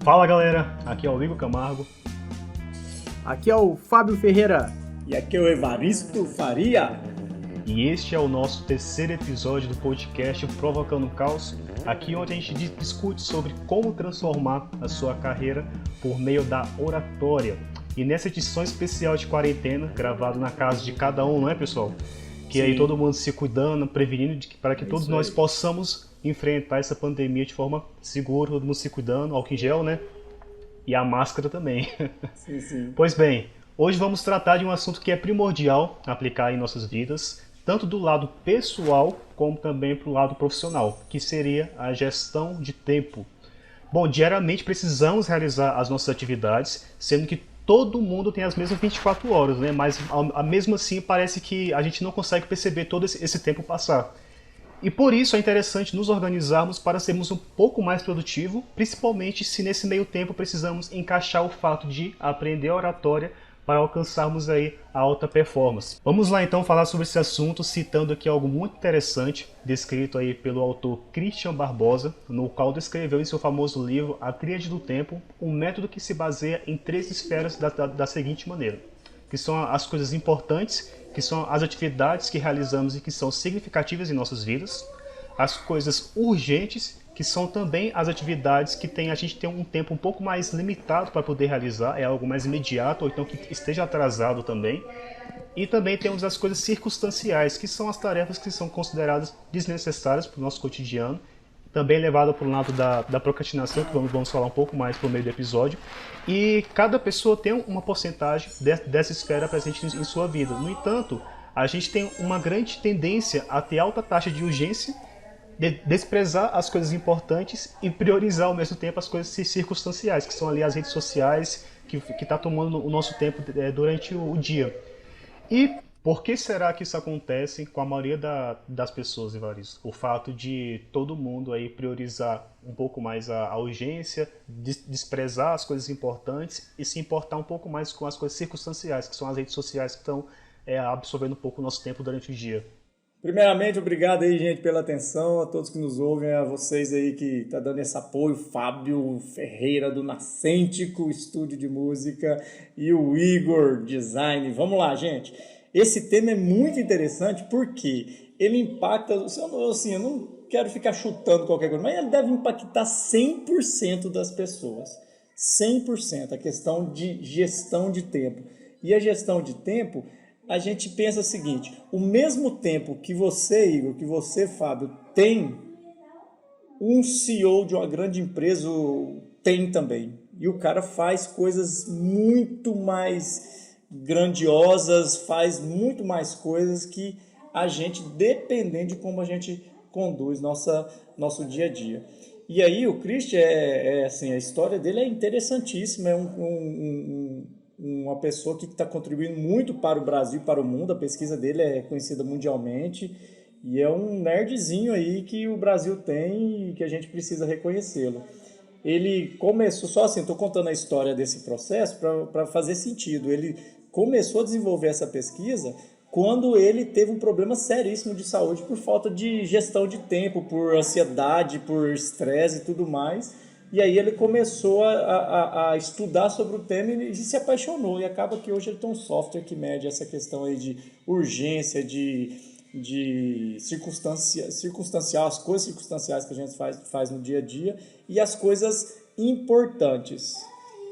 Fala galera, aqui é o Igor Camargo. Aqui é o Fábio Ferreira. E aqui é o Evaristo Faria. E este é o nosso terceiro episódio do podcast Provocando Caos, aqui onde a gente discute sobre como transformar a sua carreira por meio da oratória. E nessa edição especial de quarentena, gravado na casa de cada um, não é, pessoal? Que Sim. aí todo mundo se cuidando, prevenindo para que todos nós possamos enfrentar essa pandemia de forma segura, todo mundo se cuidando, álcool em gel, né? E a máscara também. Sim. Pois bem, hoje vamos tratar de um assunto que é primordial aplicar em nossas vidas, tanto do lado pessoal como também para o lado profissional, que seria a gestão de tempo. Bom, diariamente precisamos realizar as nossas atividades, sendo que todo mundo tem as mesmas 24 horas, né? Mas mesmo assim parece que a gente não consegue perceber todo esse tempo passar. E por isso é interessante nos organizarmos para sermos um pouco mais produtivos, principalmente se nesse meio tempo precisamos encaixar o fato de aprender a oratória para alcançarmos aí a alta performance. Vamos lá então falar sobre esse assunto, citando aqui algo muito interessante, descrito aí pelo autor Christian Barbosa, no qual descreveu em seu famoso livro A Tríade do Tempo, um método que se baseia em 3 esferas da seguinte maneira, que são as coisas importantes, que são as atividades que realizamos e que são significativas em nossas vidas, as coisas urgentes, que são também as atividades que a gente tem um tempo um pouco mais limitado para poder realizar, é algo mais imediato, ou então que esteja atrasado também. E também temos as coisas circunstanciais, que são as tarefas que são consideradas desnecessárias para o nosso cotidiano, também levada para o lado da procrastinação, que vamos falar um pouco mais por meio do episódio. E cada pessoa tem uma porcentagem dessa esfera presente em sua vida. No entanto, a gente tem uma grande tendência a ter alta taxa de urgência, desprezar as coisas importantes e priorizar ao mesmo tempo as coisas circunstanciais, que são ali as redes sociais, que está tomando o nosso tempo durante o dia. E por que será que isso acontece com a maioria das pessoas, Evaristo? O fato de todo mundo aí priorizar um pouco mais a urgência, desprezar as coisas importantes e se importar um pouco mais com as coisas circunstanciais, que são as redes sociais que estão absorvendo um pouco o nosso tempo durante o dia. Primeiramente, obrigado aí, gente, pela atenção, a todos que nos ouvem, a vocês aí que tá dando esse apoio, Fábio Ferreira do Nascentico Estúdio de Música e o Igor Design. Vamos lá, gente. Esse tema é muito interessante porque ele impacta, assim, eu não quero ficar chutando qualquer coisa, mas ele deve impactar 100% das pessoas. 100%, a questão de gestão de tempo. E a gestão de tempo, a gente pensa o seguinte, o mesmo tempo que você, Igor, que você, Fábio, tem, um CEO de uma grande empresa tem também. E o cara faz coisas muito mais grandiosas, faz muito mais coisas que a gente, dependendo de como a gente conduz nosso dia a dia. E aí o Christian, assim, a história dele é interessantíssima, é uma pessoa que está contribuindo muito para o Brasil e para o mundo, a pesquisa dele é conhecida mundialmente, e é um nerdzinho aí que o Brasil tem e que a gente precisa reconhecê-lo. Ele começou, só assim, estou contando a história desse processo para fazer sentido. Ele começou a desenvolver essa pesquisa quando ele teve um problema seríssimo de saúde por falta de gestão de tempo, por ansiedade, por estresse e tudo mais. E aí ele começou a estudar sobre o tema e se apaixonou. E acaba que hoje ele tem um software que mede essa questão aí de urgência, de circunstancial, as coisas circunstanciais que a gente faz no dia a dia e as coisas importantes.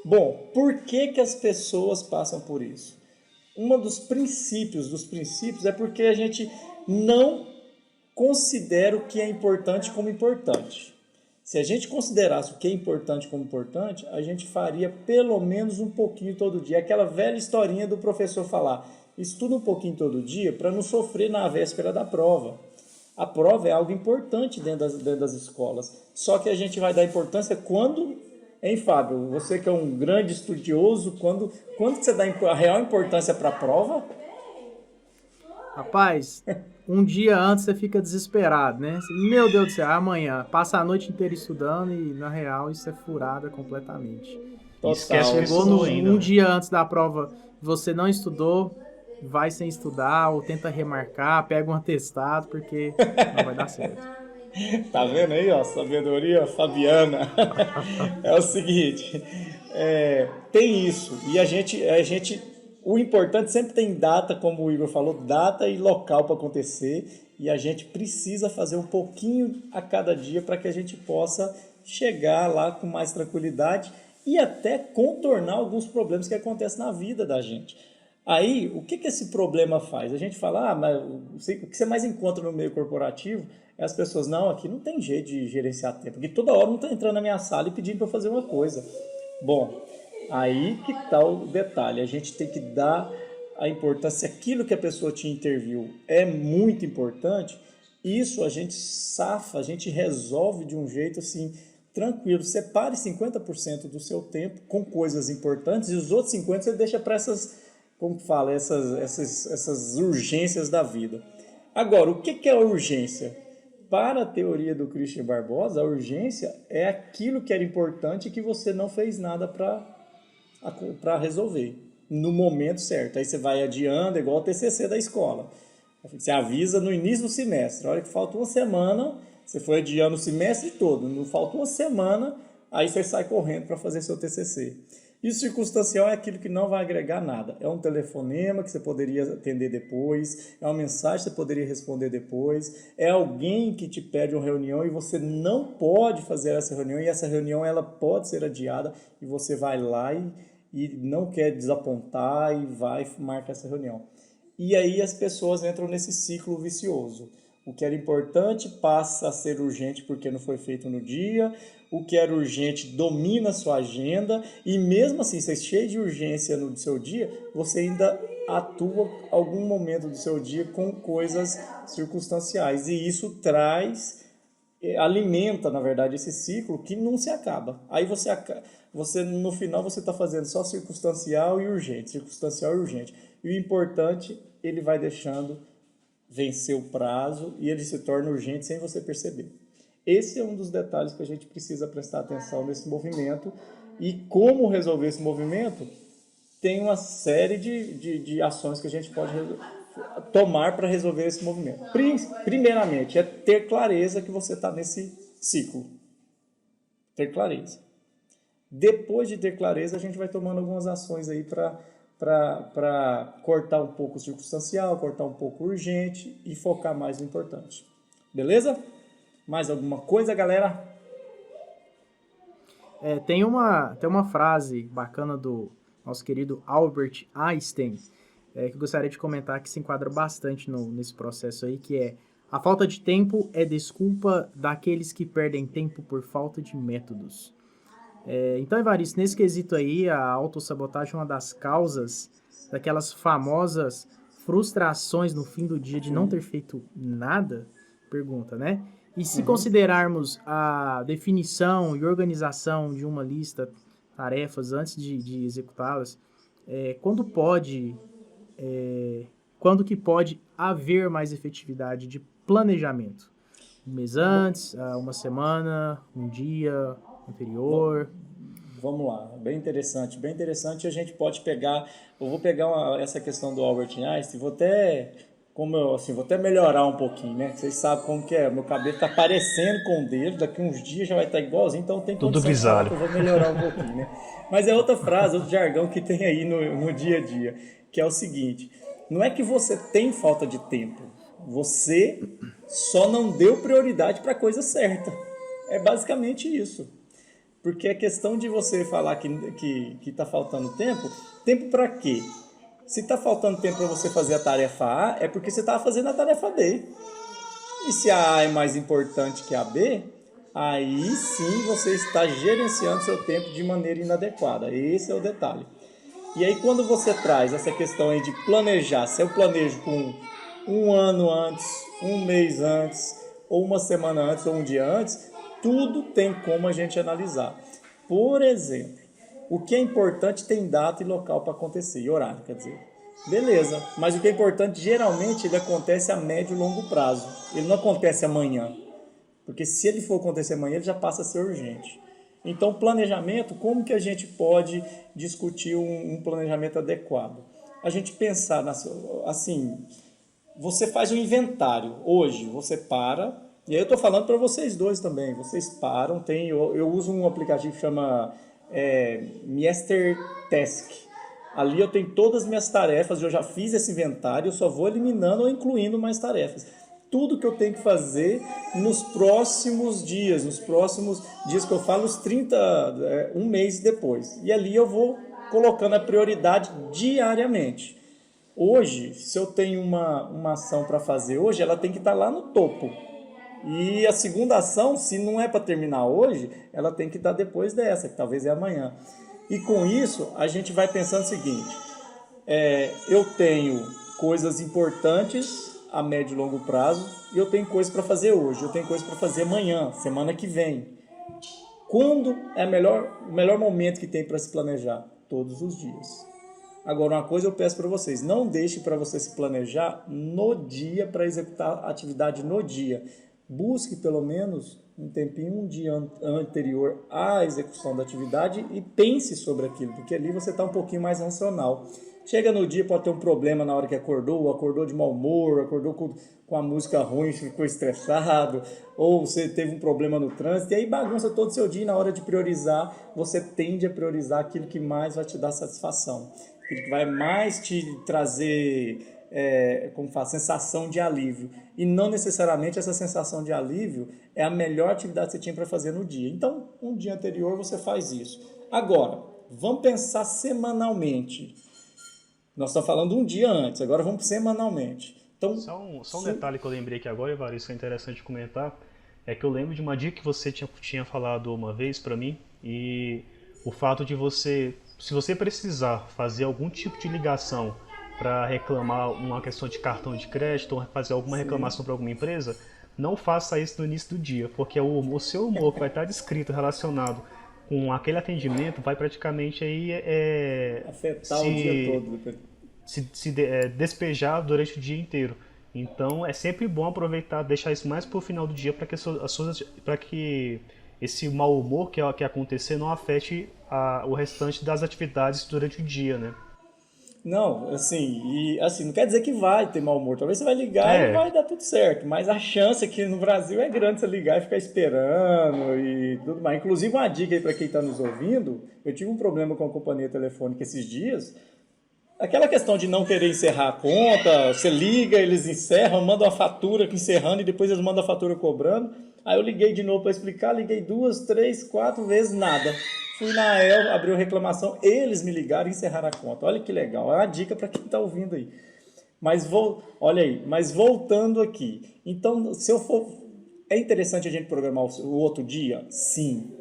Bom, por que as pessoas passam por isso? Um dos princípios é porque a gente não considera o que é importante como importante. Se a gente considerasse o que é importante como importante, a gente faria pelo menos um pouquinho todo dia. Aquela velha historinha do professor falar, estuda um pouquinho todo dia para não sofrer na véspera da prova. A prova é algo importante dentro das escolas. Só que a gente vai dar importância quando, hein, Fábio? Você que é um grande estudioso, quando você dá a real importância para a prova? Rapaz, um dia antes você fica desesperado, né? Meu Deus do céu, amanhã. Passa a noite inteira estudando e, na real, isso é furada completamente. Esquece Chegou ainda, um dia antes da prova, você não estudou, vai sem estudar ou tenta remarcar, pega um atestado, porque não vai dar certo. Tá vendo aí, ó, sabedoria Fabiana. É o seguinte, tem isso, e o importante sempre tem data, como o Igor falou, data e local para acontecer, e a gente precisa fazer um pouquinho a cada dia para que a gente possa chegar lá com mais tranquilidade e até contornar alguns problemas que acontecem na vida da gente. Aí, o que esse problema faz? A gente fala, mas o que você mais encontra no meio corporativo é as pessoas, não, aqui não tem jeito de gerenciar tempo, porque toda hora não está entrando na minha sala e pedindo para fazer uma coisa. Bom, aí que está o detalhe, a gente tem que dar a importância, aquilo que a pessoa te interviu é muito importante, isso a gente safa, a gente resolve de um jeito assim, tranquilo. Separe 50% do seu tempo com coisas importantes e os outros 50% você deixa para essas, como que fala, essas urgências da vida. Agora, o que é a urgência? Para a teoria do Christian Barbosa, a urgência é aquilo que era importante e que você não fez nada para resolver no momento certo. Aí você vai adiando, igual o TCC da escola. Você avisa no início do semestre. A hora que falta uma semana, você foi adiando o semestre todo. Não falta uma semana, aí você sai correndo para fazer seu TCC. E o circunstancial é aquilo que não vai agregar nada. É um telefonema que você poderia atender depois, é uma mensagem que você poderia responder depois, é alguém que te pede uma reunião e você não pode fazer essa reunião, e essa reunião ela pode ser adiada, e você vai lá e não quer desapontar e vai marcar essa reunião. E aí as pessoas entram nesse ciclo vicioso. O que era importante passa a ser urgente porque não foi feito no dia, o que era urgente domina a sua agenda, e mesmo assim, você é cheio de urgência no seu dia, você ainda atua algum momento do seu dia com coisas circunstanciais, e isso alimenta, na verdade, esse ciclo que não se acaba. Aí você no final você está fazendo só circunstancial e urgente, circunstancial e urgente. E o importante, ele vai deixando vencer o prazo e ele se torna urgente sem você perceber. Esse é um dos detalhes que a gente precisa prestar atenção nesse movimento. E como resolver esse movimento? Tem uma série de ações que a gente pode tomar para resolver esse movimento. Primeiramente, é ter clareza que você está nesse ciclo. Ter clareza. Depois de ter clareza, a gente vai tomando algumas ações aí para cortar um pouco o circunstancial, cortar um pouco o urgente e focar mais no importante. Beleza? Mais alguma coisa, galera? Tem uma frase bacana do nosso querido Albert Einstein, que eu gostaria de comentar, que se enquadra bastante nesse processo aí, que é: a falta de tempo é desculpa daqueles que perdem tempo por falta de métodos. Então, Evaristo, nesse quesito aí, a autossabotagem é uma das causas daquelas famosas frustrações no fim do dia de não ter feito nada? Pergunta, né? E se considerarmos a definição e organização de uma lista tarefas antes de executá-las, quando que pode haver mais efetividade de planejamento? Um mês antes, uma semana, um dia anterior? Vamos lá, bem interessante. Bem interessante, a gente pode pegar... Eu vou pegar essa questão do Albert Einstein, vou até melhorar um pouquinho, né? Vocês sabem como que é, meu cabelo tá parecendo com o dele, daqui uns dias já vai estar igualzinho, então tem tudo grisalho. Que eu vou melhorar um pouquinho, né? Mas é outra frase, outro jargão que tem aí no dia a dia, que é o seguinte: não é que você tem falta de tempo, você só não deu prioridade para a coisa certa. É basicamente isso. Porque a questão de você falar que está faltando tempo para quê? Se está faltando tempo para você fazer a tarefa A, é porque você estava fazendo a tarefa B. E se a A é mais importante que a B, aí sim você está gerenciando seu tempo de maneira inadequada. Esse é o detalhe. E aí quando você traz essa questão aí de planejar, se eu planejo com um ano antes, um mês antes, ou uma semana antes, ou um dia antes, tudo tem como a gente analisar. Por exemplo, o que é importante tem data e local para acontecer, e horário, quer dizer. Beleza, mas o que é importante, geralmente, ele acontece a médio e longo prazo. Ele não acontece amanhã. Porque se ele for acontecer amanhã, ele já passa a ser urgente. Então, planejamento, como que a gente pode discutir um planejamento adequado? A gente pensar, assim, você faz um inventário. Hoje, você para, E aí eu estou falando para vocês dois também. Vocês param, eu uso um aplicativo que chama Master Task. Ali eu tenho todas as minhas tarefas, eu já fiz esse inventário, eu só vou eliminando ou incluindo mais tarefas. Tudo que eu tenho que fazer nos próximos dias que eu falo, os 30, um mês depois. E ali eu vou colocando a prioridade diariamente. Hoje, se eu tenho uma ação para fazer hoje, ela tem que estar lá no topo. E a segunda ação, se não é para terminar hoje, ela tem que estar depois dessa, que talvez é amanhã. E com isso, a gente vai pensando o seguinte, eu tenho coisas importantes a médio e longo prazo, e eu tenho coisas para fazer hoje, eu tenho coisas para fazer amanhã, semana que vem. Quando é o melhor momento que tem para se planejar? Todos os dias. Agora, uma coisa eu peço para vocês, não deixe para você se planejar no dia, para executar a atividade no dia. Busque pelo menos um tempinho, um dia anterior à execução da atividade e pense sobre aquilo, porque ali você está um pouquinho mais racional. Chega no dia, pode ter um problema na hora que acordou de mau humor, acordou com a música ruim, ficou estressado, ou você teve um problema no trânsito, e aí bagunça todo o seu dia, e na hora de priorizar, você tende a priorizar aquilo que mais vai te dar satisfação, aquilo que vai mais te trazer sensação de alívio. E não necessariamente essa sensação de alívio é a melhor atividade que você tinha para fazer no dia. Então, um dia anterior você faz isso. Agora, vamos pensar semanalmente. Nós estamos falando um dia antes, agora vamos semanalmente. Então, só um detalhe que eu lembrei aqui agora, Evaristo, que é interessante comentar, é que eu lembro de uma dica que você tinha falado uma vez para mim, e o fato de você, se você precisar fazer algum tipo de ligação para reclamar uma questão de cartão de crédito ou fazer alguma reclamação para alguma empresa, não faça isso no início do dia, porque o seu humor que vai estar descrito, relacionado com aquele atendimento, vai praticamente aí afetar o dia todo. Despejar durante o dia inteiro. Então é sempre bom aproveitar, deixar isso mais para o final do dia para que esse mau humor que acontecer não afete o restante das atividades durante o dia, né? Não, assim, não quer dizer que vai ter mau humor. Talvez você vai ligar e vai dar tudo certo. Mas a chance aqui no Brasil é grande você ligar e ficar esperando e tudo mais. Inclusive, uma dica aí para quem está nos ouvindo, eu tive um problema com a companhia telefônica esses dias. Aquela questão de não querer encerrar a conta, você liga, eles encerram, mandam a fatura encerrando e depois eles mandam a fatura cobrando. Aí eu liguei de novo para explicar, liguei 2, 3, 4 vezes, nada. Fui na El, abriu reclamação, eles me ligaram e encerraram a conta. Olha que legal, é uma dica para quem está ouvindo aí. Olha aí, mas voltando aqui. Então, é interessante a gente programar o outro dia? Sim.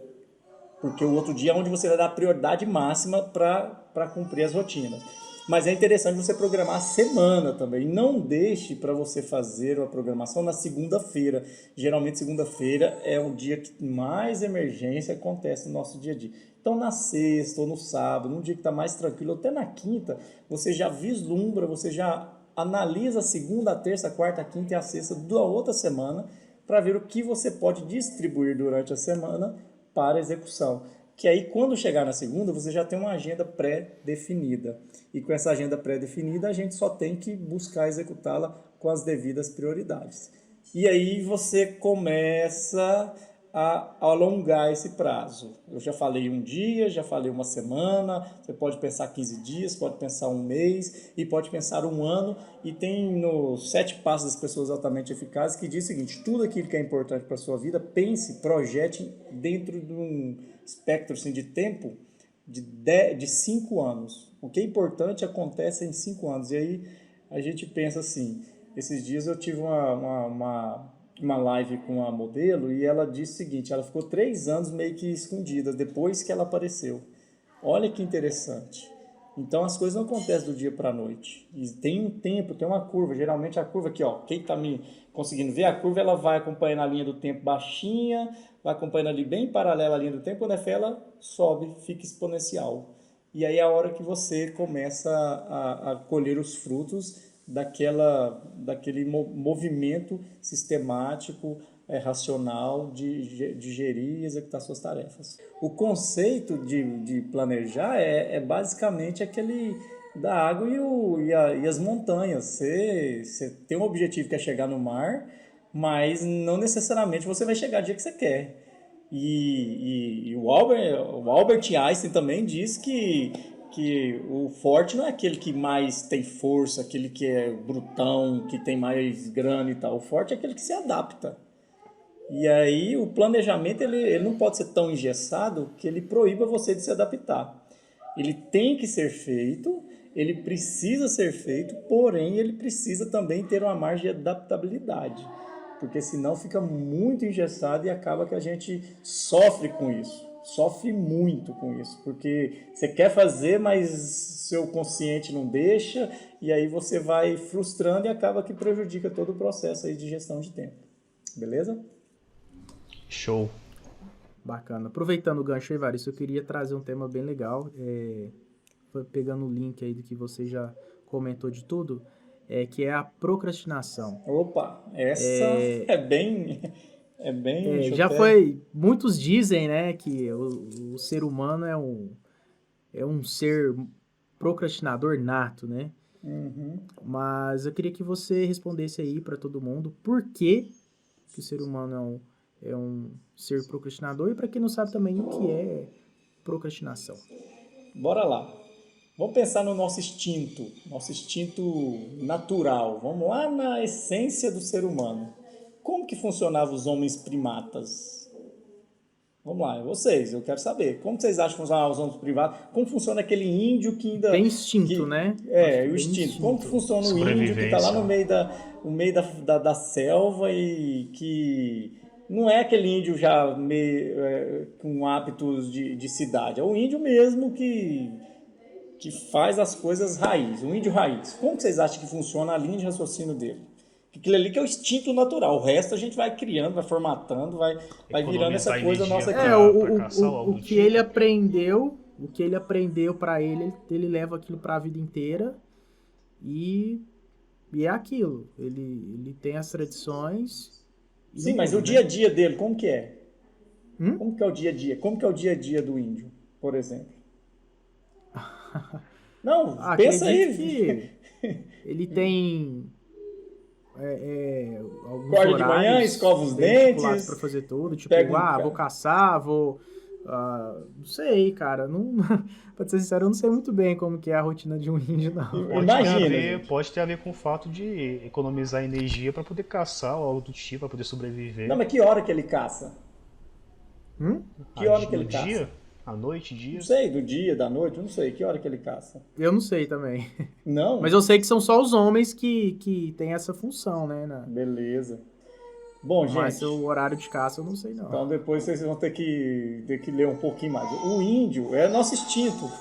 Porque o outro dia é onde você vai dar prioridade máxima para cumprir as rotinas. Mas é interessante você programar a semana também. Não deixe para você fazer a programação na segunda-feira. Geralmente, segunda-feira é o dia que mais emergência acontece no nosso dia a dia. Então, na sexta ou no sábado, num dia que está mais tranquilo, até na quinta, você já vislumbra, você já analisa a segunda, a terça, a quarta, a quinta e a sexta da outra semana para ver o que você pode distribuir durante a semana para execução. Que aí, quando chegar na segunda, você já tem uma agenda pré-definida. E com essa agenda pré-definida, a gente só tem que buscar executá-la com as devidas prioridades. E aí você começa a alongar esse prazo. Eu já falei um dia, já falei uma semana, você pode pensar 15 dias, pode pensar um mês e pode pensar um ano. E tem nos 7 passos das pessoas altamente eficazes que diz o seguinte: tudo aquilo que é importante para a sua vida, pense, projete dentro de um espectro assim, de tempo de 5 anos. O que é importante acontece em 5 anos. E aí a gente pensa assim, esses dias eu tive uma live com uma modelo e ela disse o seguinte, ela ficou 3 anos meio que escondida depois que ela apareceu. Olha que interessante. Então as coisas não acontecem do dia para a noite. E tem um tempo, tem uma curva. Geralmente a curva aqui, ó, quem está me conseguindo ver, a curva ela vai acompanhando a linha do tempo baixinha, vai acompanhando ali bem paralela à linha do tempo, quando é fé ela sobe, fica exponencial. E aí é a hora que você começa a colher os frutos daquele movimento sistemático, racional de gerir e executar suas tarefas. O conceito de planejar é basicamente aquele da água e as montanhas. Você tem um objetivo que é chegar no mar, mas não necessariamente você vai chegar no dia que você quer. E o Albert Einstein também diz que o forte não é aquele que mais tem força, aquele que é brutão, que tem mais grana e tal. O forte é aquele que se adapta. E aí o planejamento ele não pode ser tão engessado que ele proíba você de se adaptar. Ele tem que ser feito, ele precisa ser feito, porém ele precisa também ter uma margem de adaptabilidade. Porque senão fica muito engessado e acaba que a gente sofre com isso. Sofre muito com isso. Porque você quer fazer, mas seu consciente não deixa, e aí você vai frustrando e acaba que prejudica todo o processo aí de gestão de tempo. Beleza? Show. Bacana. Aproveitando o gancho aí, Varisto, eu queria trazer um tema bem legal. Pegando o link aí do que você já comentou de tudo, que é a procrastinação. Opa, essa é bem... deixa eu Já até- foi... Muitos dizem, né, que o ser humano é um ser procrastinador nato, né? Uhum. Mas eu queria que você respondesse aí para todo mundo por que o ser humano é um ser procrastinador e para quem não sabe também o que é procrastinação. Bora lá. Vamos pensar no nosso instinto natural. Vamos lá na essência do ser humano. Como que funcionavam os homens primatas? Vamos lá, vocês, eu quero saber. Como vocês acham que funcionavam os homens primatas? Como funciona aquele índio que ainda... Bem instinto, né? Acho É, que o bem instinto. Como que funciona o índio que está Sobrevivência. lá no meio da selva e que não é aquele índio já com hábitos de cidade. É o índio mesmo que faz as coisas raiz, um índio raiz. Como que vocês acham que funciona a linha de raciocínio dele? Aquilo ali que é o instinto natural. O resto a gente vai criando, vai formatando, vai virando essa Economizar coisa energia nossa aqui. pra caçar ou algo O do que tipo. ele aprendeu, para ele leva aquilo para a vida inteira e é aquilo. Ele tem as tradições. E Sim, não mas muda, o dia a dia dele, como que é? Hum? Como que é o dia a dia? Como que é o dia a dia do índio, por exemplo? Não, pensa Acredito aí. que ele tem alguns Acorda de manhã, horários escova os bem estipulados dentes, para fazer tudo. Tipo, pega um vou caçar, não sei, cara. Não, pra ser sincero, eu não sei muito bem como que é a rotina de um índio, não. Imagina, gente. Pode ter a ver com o fato de economizar energia para poder caçar ou algo do tipo, para poder sobreviver. Não, mas que hora que ele caça? Que hora que No ele caça? dia, à noite, Não dia. sei, do dia, da noite, não sei. Que hora que ele caça? Eu não sei também. Não? Mas eu sei que são só os homens que têm essa função, né? Beleza. Bom, Mas gente, o horário de caça eu não sei, não. então depois vocês vão ter que ler um pouquinho mais. O índio é nosso instinto.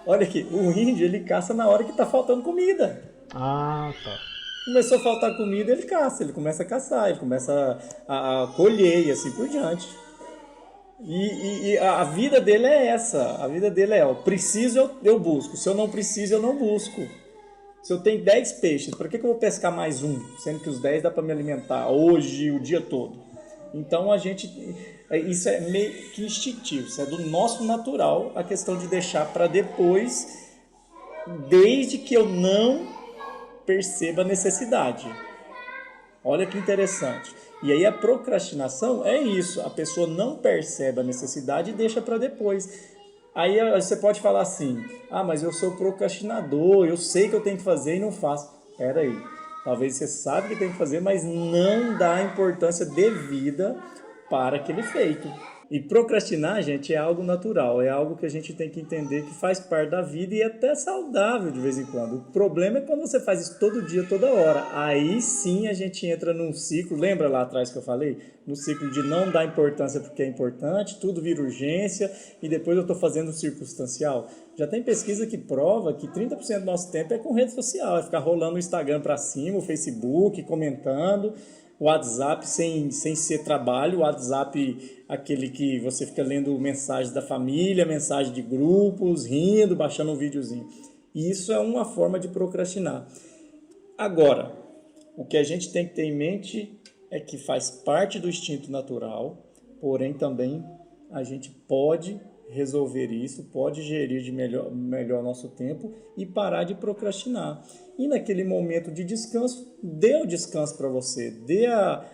Olha aqui, o índio ele caça na hora que tá faltando comida. Ah, tá. Começou a faltar comida, ele caça, ele começa a caçar, ele começa a colher e assim por diante. E a vida dele é essa. A vida dele é, ó, preciso eu busco. Se eu não preciso, eu não busco. Se eu tenho 10 peixes, para que eu vou pescar mais um? Sendo que os 10 dá para me alimentar hoje, o dia todo. Então isso é meio que instintivo, isso é do nosso natural, a questão de deixar para depois, desde que eu não perceba a necessidade. Olha que interessante. E aí a procrastinação é isso, a pessoa não percebe a necessidade e deixa para depois. Aí você pode falar assim, mas eu sou procrastinador, eu sei que eu tenho que fazer e não faço. Espera aí, talvez você sabe que tem que fazer, mas não dá a importância devida para aquele feito. E procrastinar, gente, é algo natural, é algo que a gente tem que entender que faz parte da vida e é até saudável de vez em quando. O problema é quando você faz isso todo dia, toda hora. Aí sim a gente entra num ciclo, lembra lá atrás que eu falei? No ciclo de não dar importância porque é importante, tudo vira urgência e depois eu estou fazendo circunstancial. Já tem pesquisa que prova que 30% do nosso tempo é com rede social, é ficar rolando o Instagram para cima, o Facebook, comentando... O WhatsApp sem ser trabalho, o WhatsApp aquele que você fica lendo mensagens da família, mensagem de grupos, rindo, baixando um videozinho. Isso é uma forma de procrastinar. Agora, o que a gente tem que ter em mente é que faz parte do instinto natural, porém também a gente pode resolver isso, pode gerir de melhor nosso tempo e parar de procrastinar. E naquele momento de descanso, dê o descanso para você, dê a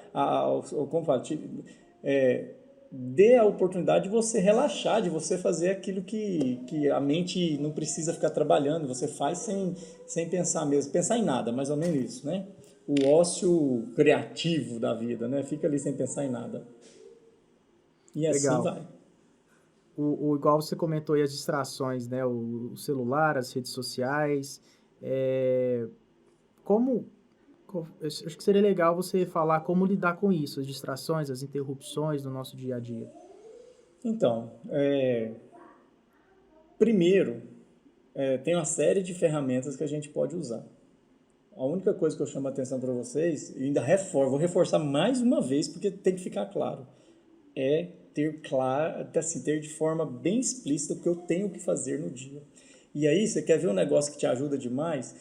oportunidade de você relaxar, de você fazer aquilo que a mente não precisa ficar trabalhando, você faz sem pensar mesmo, pensar em nada, mais ou menos isso, né? O ócio criativo da vida, né? Fica ali sem pensar em nada. E assim Legal. vai. Igual você comentou aí, as distrações, né? O celular, as redes sociais. Acho que seria legal você falar como lidar com isso, as distrações, as interrupções do nosso dia a dia. Então, primeiro, tem uma série de ferramentas que a gente pode usar. A única coisa que eu chamo a atenção para vocês, e ainda vou reforçar mais uma vez, porque tem que ficar claro, é ter de forma bem explícita o que eu tenho que fazer no dia. E aí, você quer ver um negócio que te ajuda demais?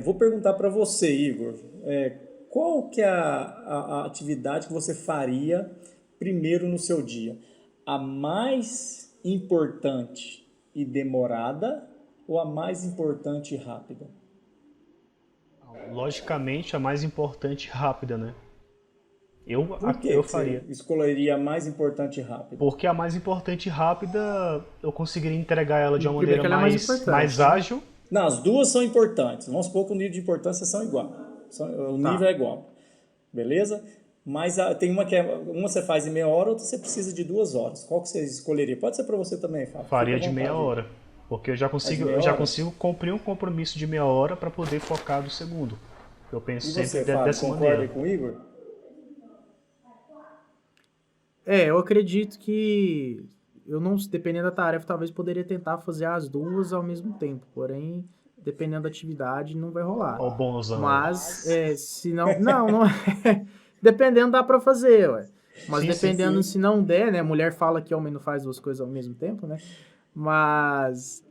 Vou perguntar para você, Igor, qual que é a atividade que você faria primeiro no seu dia? A mais importante e demorada ou a mais importante e rápida? Logicamente, a mais importante e rápida, né? Por que Eu que faria. você escolheria a mais importante e rápida? Porque a mais importante e rápida, eu conseguiria entregar ela de uma Primeiro maneira que ela é mais importante, mais né? ágil. Não, as duas são importantes. Vamos supor que o nível de importância são igual. O nível Tá. é igual. Beleza? Mas tem uma uma você faz em meia hora, outra você precisa de 2 horas. Qual que você escolheria? Pode ser para você também, Fábio. Faria Fica à de meia vontade. hora. Porque eu Faz de meia eu já hora? consigo cumprir um compromisso de meia hora para poder focar do segundo. Eu penso E sempre você, Fábio, dessa concorda maneira. aí com o Igor? Eu acredito que eu não, dependendo da tarefa, talvez poderia tentar fazer as duas ao mesmo tempo. Porém, dependendo da atividade, não vai rolar. Ó, o bonzão aí. Mas, se não... Não dependendo, dá pra fazer, ué. Mas Sim, sim. dependendo, Sim. se não der, né? Mulher fala que homem não faz duas coisas ao mesmo tempo, né? Mas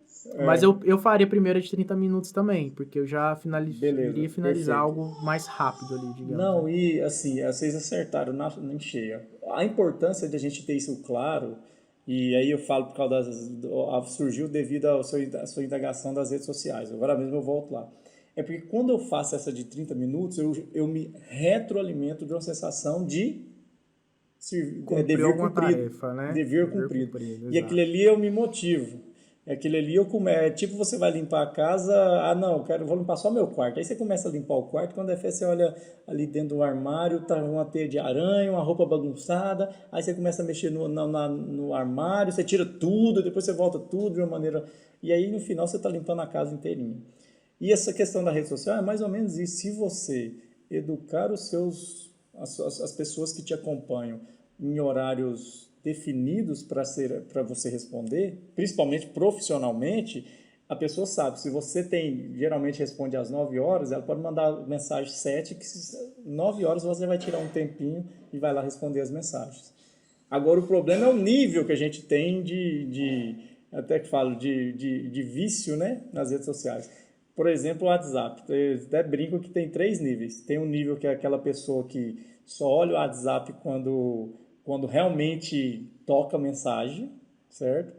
eu faria primeiro de 30 minutos também, porque eu já Beleza, iria finalizar perfeito. algo mais rápido ali, digamos. Não, Né? e assim, vocês acertaram em cheia. A importância de a gente ter isso claro, e aí eu falo por causa surgiu devido à sua indagação das redes sociais. Agora mesmo eu volto lá. É porque quando eu faço essa de 30 minutos, eu me retroalimento de uma sensação de Cumpriu dever alguma cumprido. tarefa, né? Dever cumprido. E exato. aquilo ali eu me motivo. Aquilo ali tipo você vai limpar a casa, não, vou limpar só meu quarto. Aí você começa a limpar o quarto, quando é fé você olha ali dentro do armário, tá uma teia de aranha, uma roupa bagunçada, aí você começa a mexer no armário, você tira tudo, depois você volta tudo de uma maneira... E aí no final você tá limpando a casa inteirinha. E essa questão da rede social é mais ou menos isso. Se você educar as pessoas que te acompanham em horários definidos para você responder, principalmente profissionalmente, a pessoa sabe. Se você geralmente responde às 9 horas, ela pode mandar mensagem 7, que 9 horas você vai tirar um tempinho e vai lá responder as mensagens. Agora, o problema é o nível que a gente tem até que falo, de vício, né, nas redes sociais. Por exemplo, o WhatsApp. Eu até brinco que tem 3 níveis. Tem um nível que é aquela pessoa que só olha o WhatsApp quando realmente toca a mensagem, certo?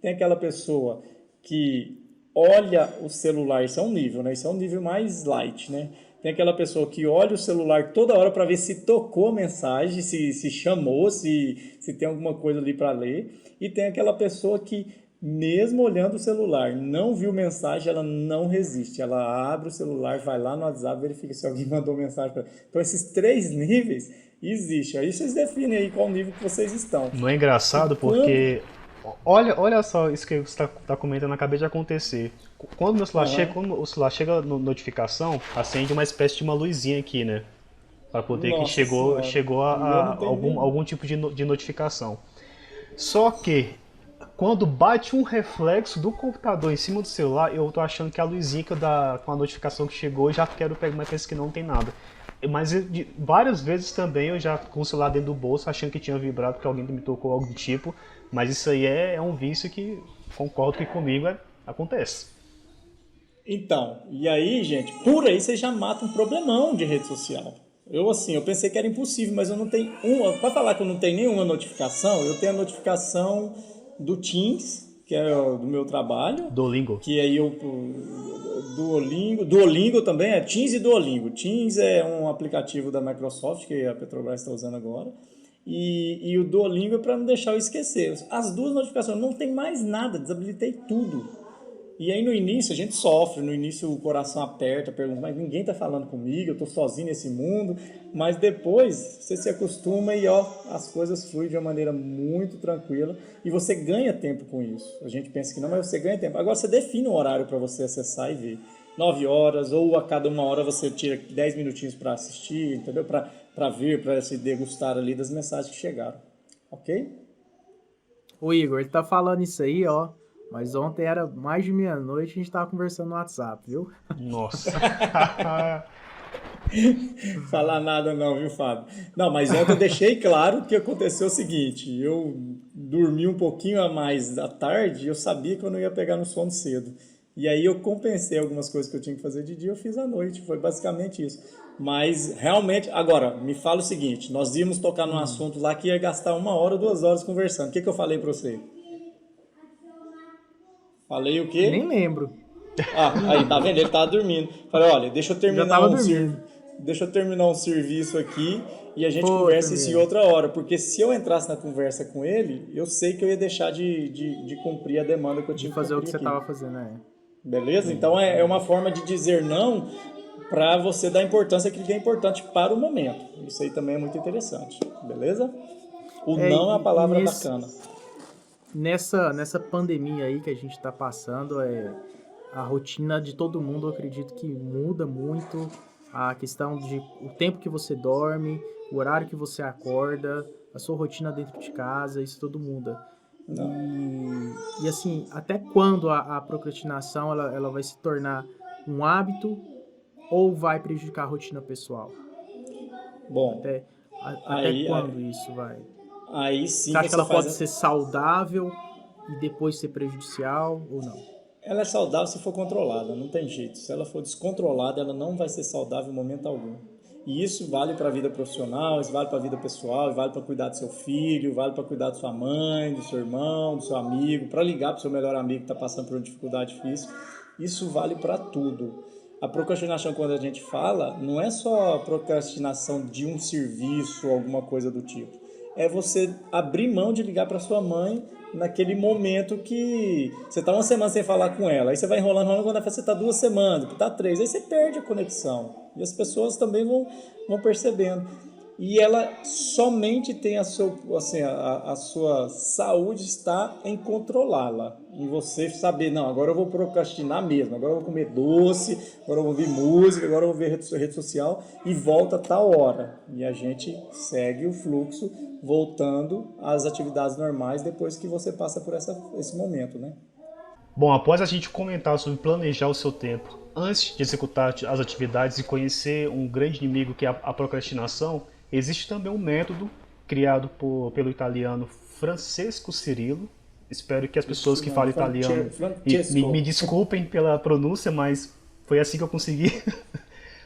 Tem aquela pessoa que olha o celular, isso é um nível, né? Isso é um nível mais light, né? Tem aquela pessoa que olha o celular toda hora para ver se tocou a mensagem, se chamou, se tem alguma coisa ali para ler. E tem aquela pessoa que, mesmo olhando o celular, não viu mensagem, ela não resiste. Ela abre o celular, vai lá no WhatsApp, verifica se alguém mandou mensagem para ela. Então, esses 3 níveis existem. Aí vocês definem aí qual nível que vocês estão. Não é engraçado porque. Olha só isso que você tá comentando, acabei de acontecer. Quando o celular chega no notificação, acende uma espécie de uma luzinha aqui, né? Para poder que Nossa chegou Senhora. Eu não tenho algum tipo de notificação. Só que quando bate um reflexo do computador em cima do celular, eu tô achando que a luzinha com a notificação que chegou, eu já quero pegar, mas penso que não tem nada. Mas várias vezes também eu já com o celular dentro do bolso, achando que tinha vibrado, que alguém me tocou algo do tipo. Mas isso aí é um vício que, concordo que comigo, acontece. Então, e aí, gente, por aí você já mata um problemão de rede social. Eu pensei que era impossível, mas eu não tenho para falar que eu não tenho nenhuma notificação, eu tenho a notificação do Teams, que é do meu trabalho. Duolingo. Que aí Duolingo também, é Teams e Duolingo. Teams é um aplicativo da Microsoft, que a Petrobras está usando agora. E o Duolingo é para não deixar eu esquecer. As duas notificações, não tem mais nada, desabilitei tudo. E aí no início a gente sofre, no início o coração aperta, pergunta, mas ninguém está falando comigo, eu estou sozinho nesse mundo. Mas depois você se acostuma e as coisas fluem de uma maneira muito tranquila e você ganha tempo com isso. A gente pensa que não, mas você ganha tempo. Agora você define um horário para você acessar e ver. 9 horas, ou a cada 1 hora você tira 10 minutinhos para assistir, entendeu? Para ver, para se degustar ali das mensagens que chegaram. Ok? O Igor, ele tá falando isso aí, ó. Mas ontem era mais de meia-noite e a gente tava conversando no WhatsApp, viu? Nossa. Falar nada não, viu, Fábio? Não, mas ontem eu deixei claro que aconteceu o seguinte, eu dormi um pouquinho a mais à tarde e eu sabia que eu não ia pegar no sono cedo. E aí eu compensei algumas coisas que eu tinha que fazer de dia, eu fiz à noite, foi basicamente isso. Mas realmente, agora, me fala o seguinte, nós íamos tocar num assunto lá que ia gastar 1 hora, 2 horas conversando. O que eu falei pra você? Falei o quê? Nem lembro. Aí, tá vendo? Ele tava dormindo. Falei, olha, deixa eu terminar um serviço aqui e a gente conversa isso em outra hora. Porque se eu entrasse na conversa com ele, eu sei que eu ia deixar de cumprir a demanda que eu tinha que fazer o que você aqui. tava fazendo, né? Beleza? Então é uma forma de dizer não para você dar importância àquilo que é importante para o momento. Isso aí também é muito interessante. Beleza? O não é uma palavra bacana. Nessa pandemia aí que a gente tá passando, a rotina de todo mundo, eu acredito que muda muito. A questão de o tempo que você dorme, o horário que você acorda, a sua rotina dentro de casa, isso tudo muda. E assim, até quando a procrastinação ela vai se tornar um hábito ou vai prejudicar a rotina pessoal? Bom, até quando isso vai? Aí sim. Você acha que ela pode ser saudável e depois ser prejudicial ou não? Ela é saudável se for controlada, não tem jeito. Se ela for descontrolada, ela não vai ser saudável em momento algum. E isso vale para a vida profissional, isso vale para a vida pessoal, vale para cuidar do seu filho, vale para cuidar da sua mãe, do seu irmão, do seu amigo, para ligar para o seu melhor amigo que está passando por uma dificuldade difícil. Isso vale para tudo. A procrastinação, quando a gente fala, não é só a procrastinação de um serviço ou alguma coisa do tipo. É você abrir mão de ligar para sua mãe naquele momento que você está 1 semana sem falar com ela, aí você vai enrolando, quando você está 2 semanas, está 3, aí você perde a conexão. E as pessoas também vão percebendo. E ela somente tem a sua saúde está em controlá-la. Em você saber, não, agora eu vou procrastinar mesmo, agora eu vou comer doce, agora eu vou ouvir música, agora eu vou ver rede social e volta a tal hora. E a gente segue o fluxo voltando às atividades normais depois que você passa por esse momento, né? Bom, após a gente comentar sobre planejar o seu tempo antes de executar as atividades e conhecer um grande inimigo que é a procrastinação, existe também um método criado pelo italiano Francesco Cirillo. Espero que as pessoas que falam italiano me desculpem pela pronúncia, mas foi assim que eu consegui.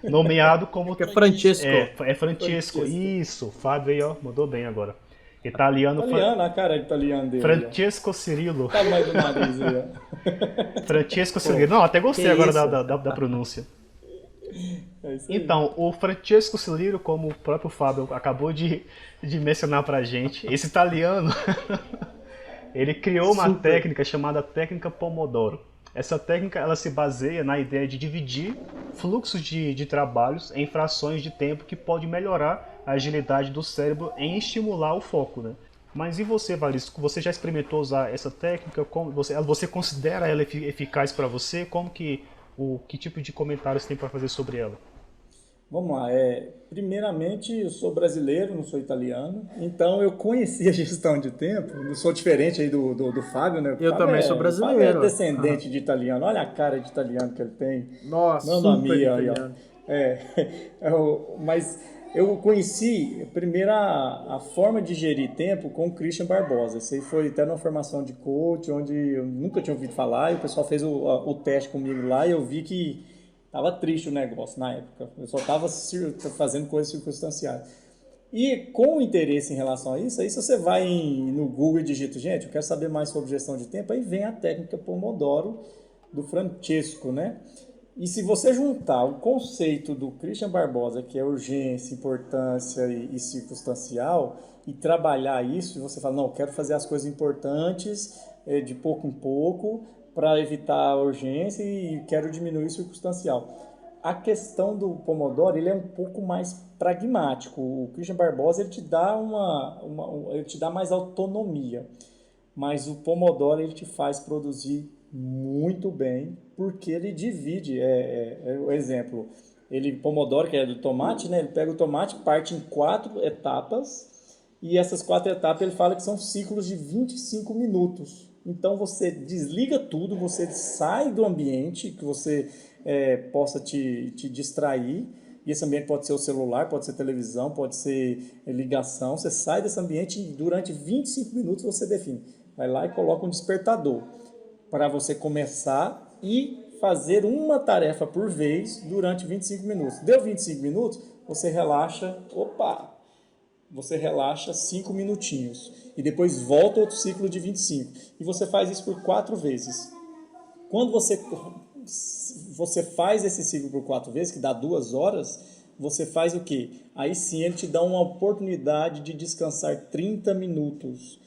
Nomeado como... É Francesco. É Francesco. Isso, Fábio aí, ó, mandou bem agora. Italiano, a cara de italiano dele. Francesco Cirillo. Tamanho do nariz aí. Francesco Cirillo. Não, até gostei agora da pronúncia. Então, o Francesco Cirillo, como o próprio Fábio acabou de mencionar pra gente, esse italiano, ele criou uma técnica chamada técnica Pomodoro. Essa técnica ela se baseia na ideia de dividir fluxos de trabalhos em frações de tempo que pode melhorar a agilidade do cérebro em estimular o foco, né? Mas e você, Valisco? Você já experimentou usar essa técnica? Você considera ela eficaz para você? Que tipo de comentários você tem para fazer sobre ela? Vamos lá. Primeiramente, eu sou brasileiro, não sou italiano. Então, eu conheci a gestão de tempo. Não sou diferente aí do Fábio, né? Eu também sou brasileiro. O Fábio é descendente de italiano. Olha a cara de italiano que ele tem. Nossa, super italiano. Mas eu conheci primeiro a forma de gerir tempo com o Christian Barbosa. Isso aí foi até numa formação de coach, onde eu nunca tinha ouvido falar. E o pessoal fez o teste comigo lá e eu vi que estava triste o negócio na época. Eu só estava fazendo coisas circunstanciais. E com o interesse em relação a isso, aí se você vai no Google e digita, gente, eu quero saber mais sobre gestão de tempo, aí vem a técnica Pomodoro do Francesco, né? E se você juntar o conceito do Christian Barbosa, que é urgência, importância e circunstancial, e trabalhar isso, e você fala, não, eu quero fazer as coisas importantes de pouco em pouco para evitar a urgência e quero diminuir o circunstancial. A questão do Pomodoro, ele é um pouco mais pragmático. O Christian Barbosa, ele te dá ele te dá mais autonomia, mas o Pomodoro, ele te faz produzir muito bem, porque ele divide, o exemplo, Pomodoro, que é do tomate, né? Ele pega o tomate, parte em 4 etapas, e essas 4 etapas ele fala que são ciclos de 25 minutos. Então você desliga tudo, você sai do ambiente que você possa te distrair, e esse ambiente pode ser o celular, pode ser televisão, pode ser ligação, você sai desse ambiente e durante 25 minutos você define. Vai lá e coloca um despertador para você começar e fazer uma tarefa por vez durante 25 minutos. Deu 25 minutos, você relaxa, você relaxa 5 minutinhos e depois volta outro ciclo de 25. E você faz isso por 4 vezes. Quando você faz esse ciclo por 4 vezes, que dá 2 horas, você faz o quê? Aí sim ele te dá uma oportunidade de descansar 30 minutos.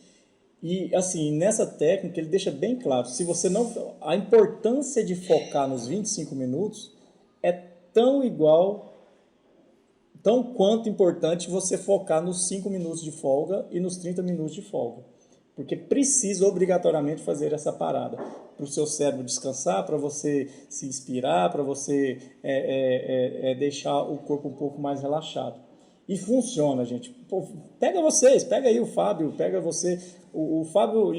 E assim, nessa técnica ele deixa bem claro, se você não, a importância de focar nos 25 minutos é tão quanto importante você focar nos 5 minutos de folga e nos 30 minutos de folga. Porque precisa obrigatoriamente fazer essa parada para o seu cérebro descansar, para você se inspirar, para você deixar o corpo um pouco mais relaxado. E funciona, gente. Pô, pega aí o Fábio, pega você. O Fábio,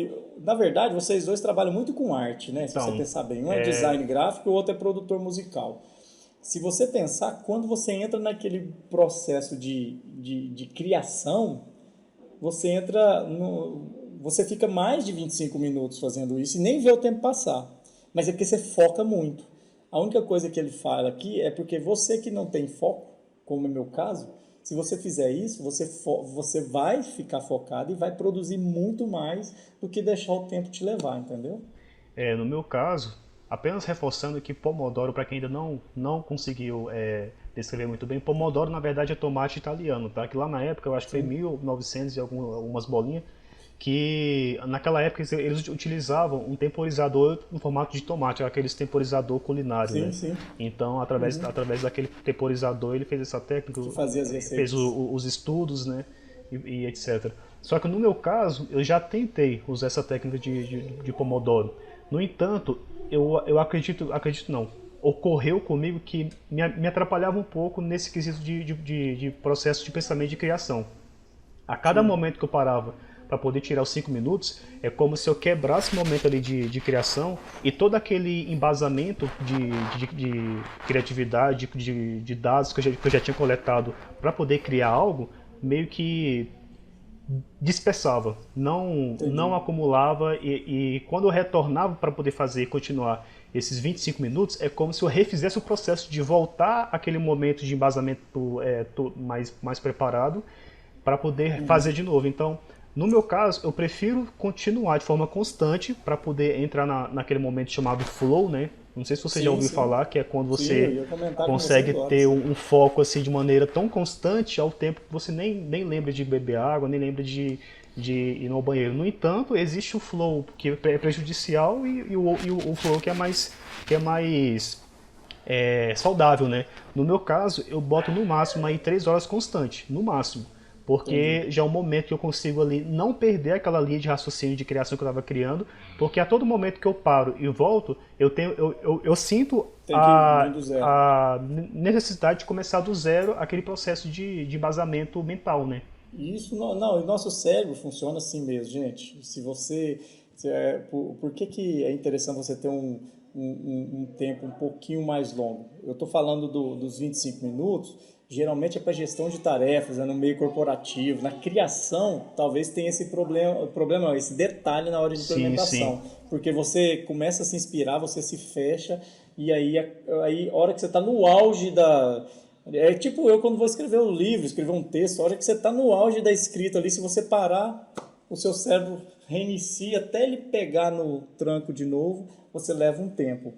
na verdade, vocês dois trabalham muito com arte, né? Se você pensar bem. Um é design gráfico, o outro é produtor musical. Se você pensar, quando você entra naquele processo de criação, você você fica mais de 25 minutos fazendo isso e nem vê o tempo passar. Mas é porque você foca muito. A única coisa que ele fala aqui é porque você que não tem foco, como é meu caso, se você fizer isso, você vai ficar focado e vai produzir muito mais do que deixar o tempo te levar, entendeu? No meu caso, apenas reforçando que Pomodoro, para quem ainda não conseguiu descrever muito bem, Pomodoro na verdade é tomate italiano, tá? Que lá na época, eu acho que foi 1900 e algumas bolinhas, que naquela época eles utilizavam um temporizador no formato de tomate, aqueles temporizador culinário, sim, né? Sim. Então, através daquele temporizador, ele fez essa técnica, que fazia as receitas. fez os estudos, né? E etc. Só que no meu caso, eu já tentei usar essa técnica de Pomodoro. No entanto, eu acredito não, ocorreu comigo que me atrapalhava um pouco nesse quesito de processo de pensamento de criação. A cada momento que eu parava para poder tirar os 5 minutos, é como se eu quebrasse o momento ali de criação e todo aquele embasamento de criatividade, de dados que eu já tinha coletado para poder criar algo, meio que dispersava, não acumulava e quando eu retornava para poder fazer e continuar esses 25 minutos, é como se eu refizesse o processo de voltar àquele momento de embasamento mais preparado para poder fazer de novo. Então, no meu caso, eu prefiro continuar de forma constante para poder entrar naquele momento chamado flow, né? Não sei se você já ouviu falar, que é quando você consegue ter um foco assim de maneira tão constante ao tempo que você nem lembra de beber água, nem lembra de ir no banheiro. No entanto, existe o flow que é prejudicial e o flow que é mais saudável, né? No meu caso, eu boto no máximo aí 3 horas constante, no máximo. Porque já é um momento que eu consigo ali não perder aquela linha de raciocínio de criação que eu estava criando, porque a todo momento que eu paro e volto, eu sinto a necessidade de começar do zero aquele processo de embasamento mental, né? Isso, não, o nosso cérebro funciona assim mesmo, gente. Por que é interessante você ter um tempo um pouquinho mais longo? Eu estou falando dos 25 minutos, geralmente é para gestão de tarefas, no meio corporativo. Na criação, talvez tenha esse problema, esse detalhe na hora de implementação. Sim. Porque você começa a se inspirar, você se fecha, e aí a hora que você está no auge É tipo eu quando vou escrever um livro, escrever um texto, a hora que você está no auge da escrita ali, se você parar, o seu cérebro reinicia até ele pegar no tranco de novo, você leva um tempo.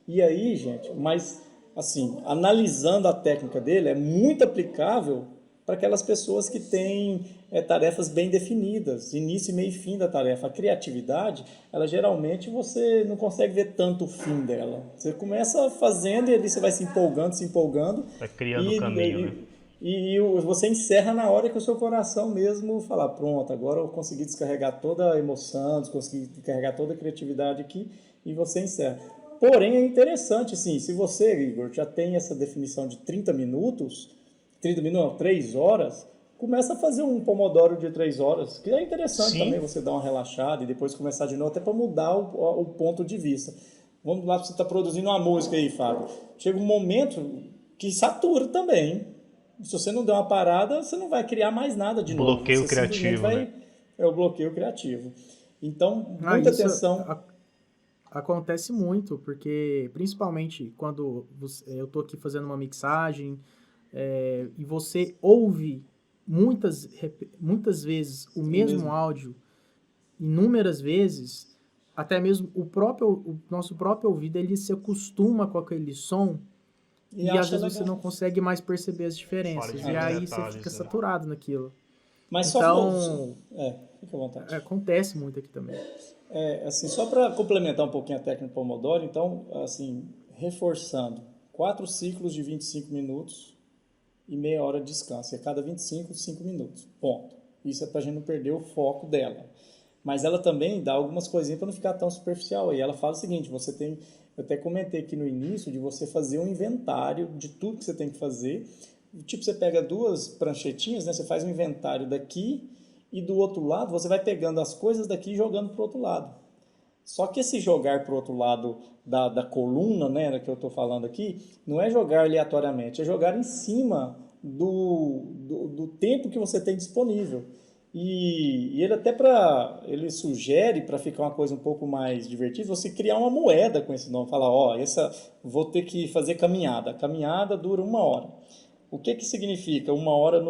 E aí, gente, mas assim, analisando a técnica dele, é muito aplicável para aquelas pessoas que têm tarefas bem definidas, início, meio e fim da tarefa. A criatividade, ela geralmente você não consegue ver tanto o fim dela. Você começa fazendo e ali você vai se empolgando Vai criando o e, caminho, né? você encerra na hora que o seu coração mesmo falar, pronto, agora eu consegui descarregar toda a emoção, consegui descarregar toda a criatividade aqui e você encerra. Porém, é interessante, assim, se você, Igor, já tem essa definição de 30 minutos, 30 minutos, não, 3 horas, começa a fazer um pomodoro de 3 horas, que é interessante Sim, também você dar uma relaxada e depois começar de novo, até para mudar o ponto de vista. Vamos lá, você está produzindo uma música aí, Fábio. Chega um momento que satura também. Se você não der uma parada, você não vai criar mais nada de novo. bloqueio Você simplesmente criativo, né? vai... É o bloqueio criativo. Então, Ah, muita isso atenção. acontece muito, porque principalmente quando eu tô aqui fazendo uma mixagem e você ouve muitas vezes o mesmo Mesmo. áudio, inúmeras vezes, até mesmo o nosso próprio ouvido, ele se acostuma com aquele som E e às acha vezes você legal. não consegue mais perceber as Fora diferenças. de E muitos aí você fica detalhes, né? saturado naquilo. Mas só... Então, fica à vontade. acontece muito aqui também. Assim, só para complementar um pouquinho a técnica Pomodoro, então, assim, reforçando, 4 ciclos de 25 minutos e meia hora de descanso. E a cada 25, 5 minutos. Ponto. Isso é para a gente não perder o foco dela. Mas ela também dá algumas coisinhas para não ficar tão superficial. E ela fala o seguinte, você tem... Eu até comentei aqui no início de você fazer um inventário de tudo que você tem que fazer. Tipo, você pega 2 pranchetinhas, né? Você faz um inventário daqui e do outro lado você vai pegando as coisas daqui e jogando para o outro lado. Só que esse jogar para o outro lado da coluna, né, que eu estou falando aqui, não é jogar aleatoriamente, é jogar em cima do tempo que você tem disponível. E ele até ele sugere, para ficar uma coisa um pouco mais divertida, você criar uma moeda com esse nome. Falar, ó, vou ter que fazer caminhada. A caminhada dura 1 hora. O que significa 1 hora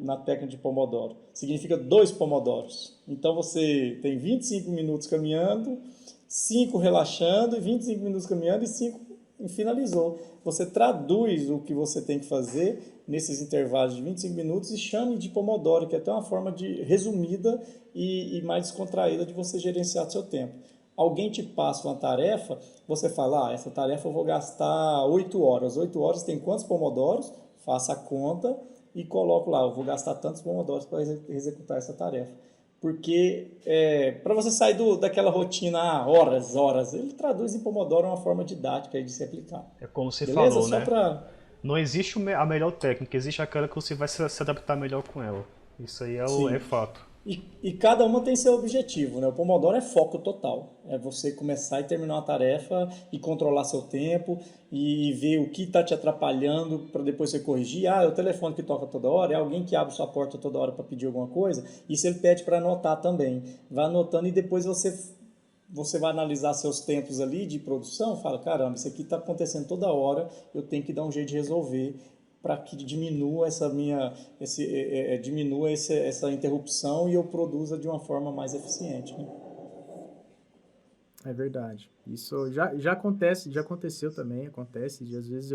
na técnica de Pomodoro? Significa 2 pomodoros. Então você tem 25 minutos caminhando, 5 relaxando, e 25 minutos caminhando e 5 finalizou. Você traduz o que você tem que fazer nesses intervalos de 25 minutos e chame de Pomodoro, que é até uma forma resumida e mais descontraída de você gerenciar o seu tempo. Alguém te passa uma tarefa, você fala, essa tarefa eu vou gastar 8 horas. 8 horas tem quantos pomodoros? Faça a conta e coloco lá, eu vou gastar tantos pomodoros para executar essa tarefa. Porque para você sair daquela rotina, horas, ele traduz em pomodoro uma forma didática de se aplicar. É como você Beleza? falou, Só né? para... Não existe a melhor técnica, existe aquela que você vai se adaptar melhor com ela. Isso aí é Sim. fato. E cada uma tem seu objetivo, né? O Pomodoro é foco total. É você começar e terminar uma tarefa e controlar seu tempo e ver o que está te atrapalhando para depois você corrigir. É o telefone que toca toda hora, é alguém que abre sua porta toda hora para pedir alguma coisa. Isso ele pede para anotar também. Vai anotando e depois você vai analisar seus tempos ali de produção, fala, caramba, isso aqui está acontecendo toda hora, eu tenho que dar um jeito de resolver para que diminua essa interrupção e eu produza de uma forma mais eficiente. Né? É verdade. Isso já acontece, já aconteceu também, acontece de às vezes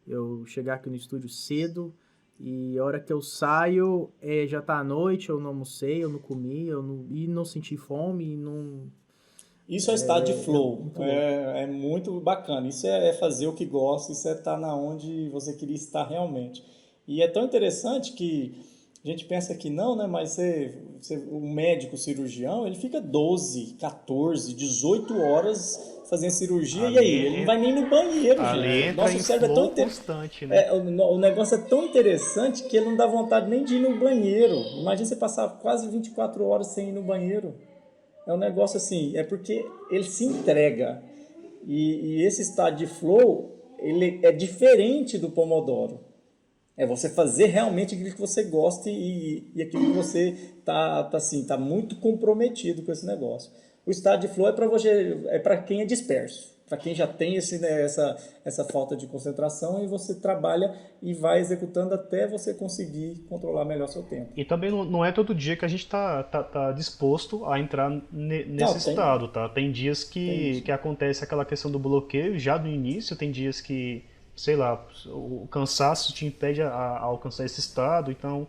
eu chegar aqui no estúdio cedo e a hora que eu saio já tá à noite, eu não almocei, eu não comi, e não senti fome, e não... Isso é estado de flow, Muito louco. é muito bacana. Isso é fazer o que gosta, isso é estar na onde você queria estar realmente. E é tão interessante que a gente pensa que não, né? Mas o médico cirurgião, ele fica 12, 14, 18 horas fazendo cirurgia e aí? Ele não vai nem no banheiro, Ali gente. entra Nosso em cérebro é tão flow constante, né? o negócio é tão interessante que ele não dá vontade nem de ir no banheiro. Imagina você passar quase 24 horas sem ir no banheiro. É um negócio assim, é porque ele se entrega. E esse estado de flow, ele é diferente do Pomodoro. É você fazer realmente aquilo que você gosta e aquilo que você tá muito comprometido com esse negócio. O estado de flow é para quem é disperso. para quem já tem essa falta de concentração, e você trabalha e vai executando até você conseguir controlar melhor seu tempo. E também não é todo dia que a gente tá disposto a entrar nesse Não, estado, tá? Tem dias tem isso. que acontece aquela questão do bloqueio já no início, tem dias que, sei lá, o cansaço te impede a alcançar esse estado, então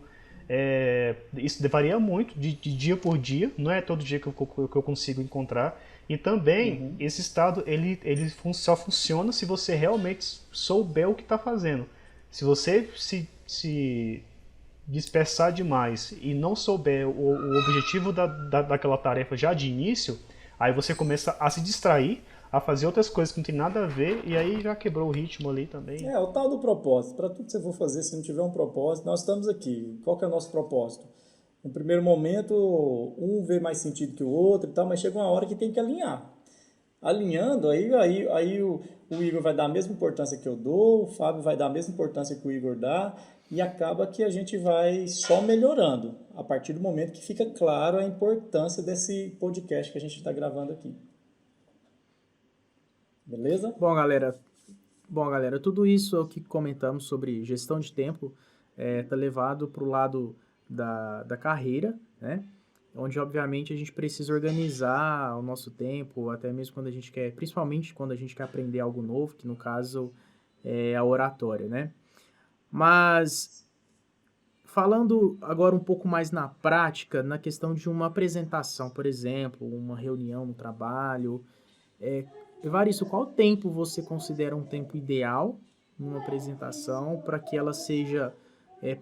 isso varia muito de dia por dia, não é todo dia que eu consigo encontrar. E também esse estado só funciona se você realmente souber o que está fazendo. Se você se dispersar demais e não souber o objetivo daquela tarefa já de início, aí você começa a se distrair, a fazer outras coisas que não tem nada a ver, e aí já quebrou o ritmo ali também. O tal do propósito. Para tudo que você for fazer, se não tiver um propósito, nós estamos aqui. Qual que é o nosso propósito? No primeiro momento, um vê mais sentido que o outro e tal, mas chega uma hora que tem que alinhar. Alinhando, aí o Igor vai dar a mesma importância que eu dou, o Fábio vai dar a mesma importância que o Igor dá, e acaba que a gente vai só melhorando, a partir do momento que fica claro a importância desse podcast que a gente está gravando aqui. Beleza? Bom, galera, tudo isso que comentamos sobre gestão de tempo tá levado para o lado da carreira, né? Onde, obviamente, a gente precisa organizar o nosso tempo, até mesmo quando a gente quer, principalmente quando a gente quer aprender algo novo, que no caso é a oratória, né? Mas, falando agora um pouco mais na prática, na questão de uma apresentação, por exemplo, uma reunião no trabalho, Evaristo, qual tempo você considera um tempo ideal numa apresentação para que ela seja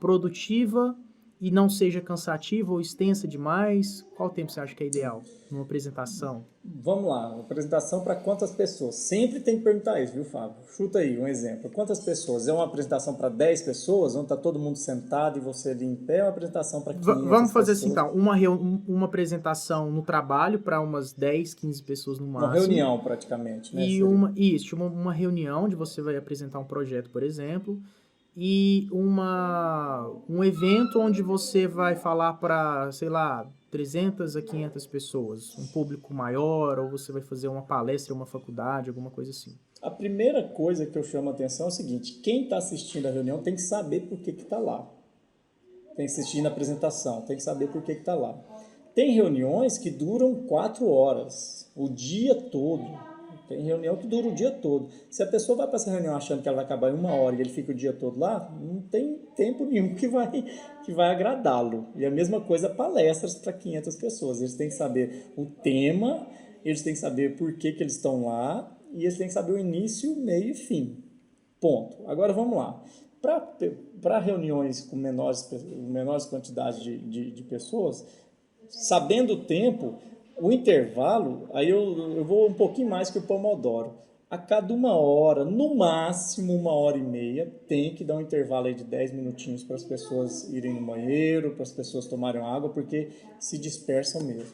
produtiva e não seja cansativa ou extensa demais? Qual tempo você acha que é ideal numa apresentação? Vamos lá, apresentação para quantas pessoas? Sempre tem que perguntar isso, viu, Fábio? Chuta aí um exemplo. Quantas pessoas? É uma apresentação para 10 pessoas, onde está todo mundo sentado e você ali em pé, é uma apresentação para 500 Vamos fazer pessoas? assim, então, uma apresentação no trabalho para umas 10, 15 pessoas no Uma máximo. reunião, praticamente, né? E Seria. uma reunião onde você vai apresentar um projeto, por exemplo, e um evento onde você vai falar para, sei lá, 300 a 500 pessoas, um público maior, ou você vai fazer uma palestra em uma faculdade, alguma coisa assim. A primeira coisa que eu chamo a atenção é o seguinte: quem está assistindo a reunião tem que saber por que está lá. Tem que assistir na apresentação, tem que saber por que está lá. Tem reuniões que duram 4 horas, o dia todo. Tem reunião que dura o dia todo. Se a pessoa vai para essa reunião achando que ela vai acabar em 1 hora e ele fica o dia todo lá, não tem tempo nenhum que vai agradá-lo. E a mesma coisa palestras para 500 pessoas. Eles têm que saber o tema, eles têm que saber por que eles estão lá, e eles têm que saber o início, meio e fim. Ponto. Agora vamos lá. Para reuniões com menores quantidades de pessoas, sabendo o tempo, o intervalo, aí eu vou um pouquinho mais que o Pomodoro. A cada 1 hora, no máximo 1 hora e meia, tem que dar um intervalo aí de 10 minutinhos para as pessoas irem no banheiro, para as pessoas tomarem água, porque se dispersam mesmo.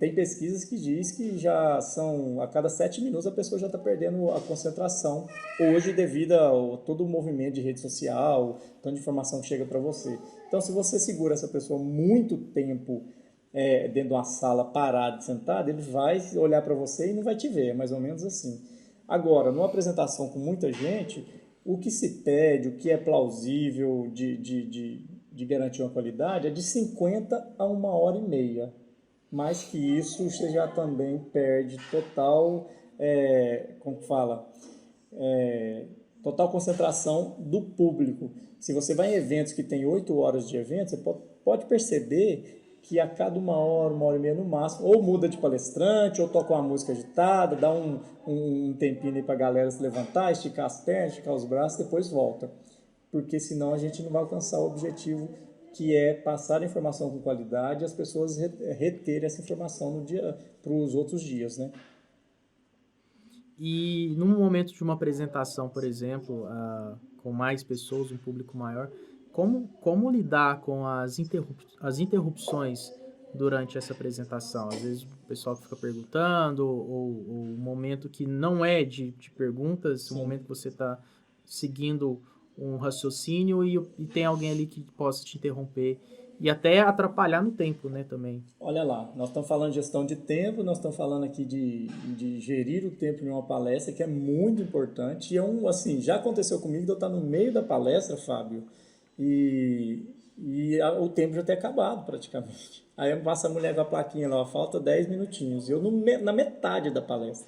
Tem pesquisas que diz que já são, a cada 7 minutos a pessoa já está perdendo a concentração, hoje devido a todo o movimento de rede social, tanta informação que chega para você. Então, se você segura essa pessoa muito tempo dentro de uma sala parado, sentado, ele vai olhar para você e não vai te ver, é mais ou menos assim. Agora, numa apresentação com muita gente, o que se pede, o que é plausível de garantir uma qualidade é de 50 a 1 hora e meia. Mais que isso, você já também perde total, como fala, total concentração do público. Se você vai em eventos que tem 8 horas de evento, você pode perceber que a cada 1 hora e meia no máximo, ou muda de palestrante, ou toca uma música agitada, dá um tempinho aí para a galera se levantar, esticar as pernas, esticar os braços, depois volta. Porque senão a gente não vai alcançar o objetivo, que é passar a informação com qualidade e as pessoas reterem essa informação no dia para os outros dias, né? E num momento de uma apresentação, por exemplo, com mais pessoas, um público maior, como lidar com as interrupções durante essa apresentação? Às vezes o pessoal fica perguntando, ou um momento que não é de perguntas, um momento que você está seguindo um raciocínio e tem alguém ali que possa te interromper e até atrapalhar no tempo, né, também. Olha lá, nós estamos falando de gestão de tempo, nós estamos falando aqui de gerir o tempo em uma palestra, que é muito importante. E assim, já aconteceu comigo de eu estar no meio da palestra, Fábio, o tempo já ter acabado praticamente. Aí passa a mulher com a plaquinha lá, falta 10 minutinhos, e eu na metade da palestra.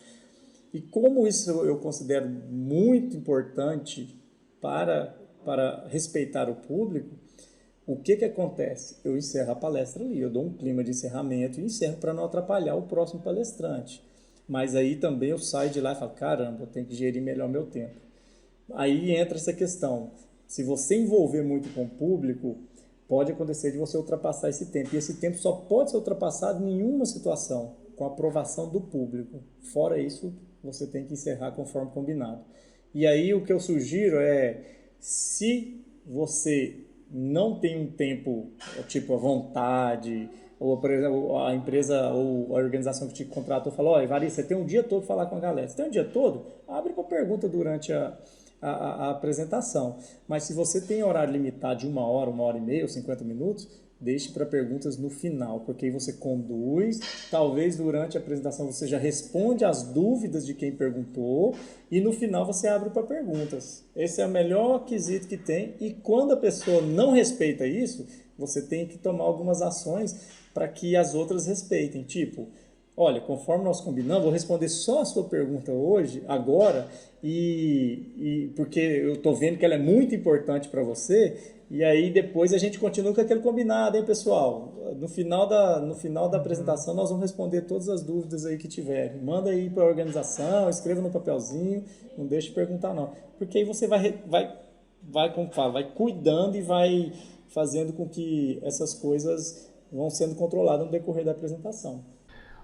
E como isso eu considero muito importante para respeitar o público, o que acontece? Eu encerro a palestra ali, eu dou um clima de encerramento e encerro para não atrapalhar o próximo palestrante. Mas aí também eu saio de lá e falo, caramba, eu tenho que gerir melhor meu tempo. Aí entra essa questão, se você envolver muito com o público, pode acontecer de você ultrapassar esse tempo. E esse tempo só pode ser ultrapassado em uma situação, com a aprovação do público. Fora isso, você tem que encerrar conforme combinado. E aí o que eu sugiro é, se você não tem um tempo, tipo, à vontade, ou, por exemplo, a empresa ou a organização que te contratou falou, olha, Vari, você tem um dia todo para falar com a galera. Você tem um dia todo? Abre para pergunta durante a apresentação. Mas se você tem horário limitado de 1 hora e meia ou 50 minutos, deixe para perguntas no final, porque aí você conduz, talvez durante a apresentação você já responde as dúvidas de quem perguntou e no final você abre para perguntas. Esse é o melhor quesito que tem e quando a pessoa não respeita isso, você tem que tomar algumas ações para que as outras respeitem, tipo, olha, conforme nós combinamos, vou responder só a sua pergunta hoje, agora, porque eu estou vendo que ela é muito importante para você, e aí depois a gente continua com aquele combinado, hein, pessoal? No final da apresentação nós vamos responder todas as dúvidas aí que tiverem. Manda aí para a organização, escreva no papelzinho, não deixe de perguntar não. Porque aí você como fala, vai cuidando e vai fazendo com que essas coisas vão sendo controladas no decorrer da apresentação.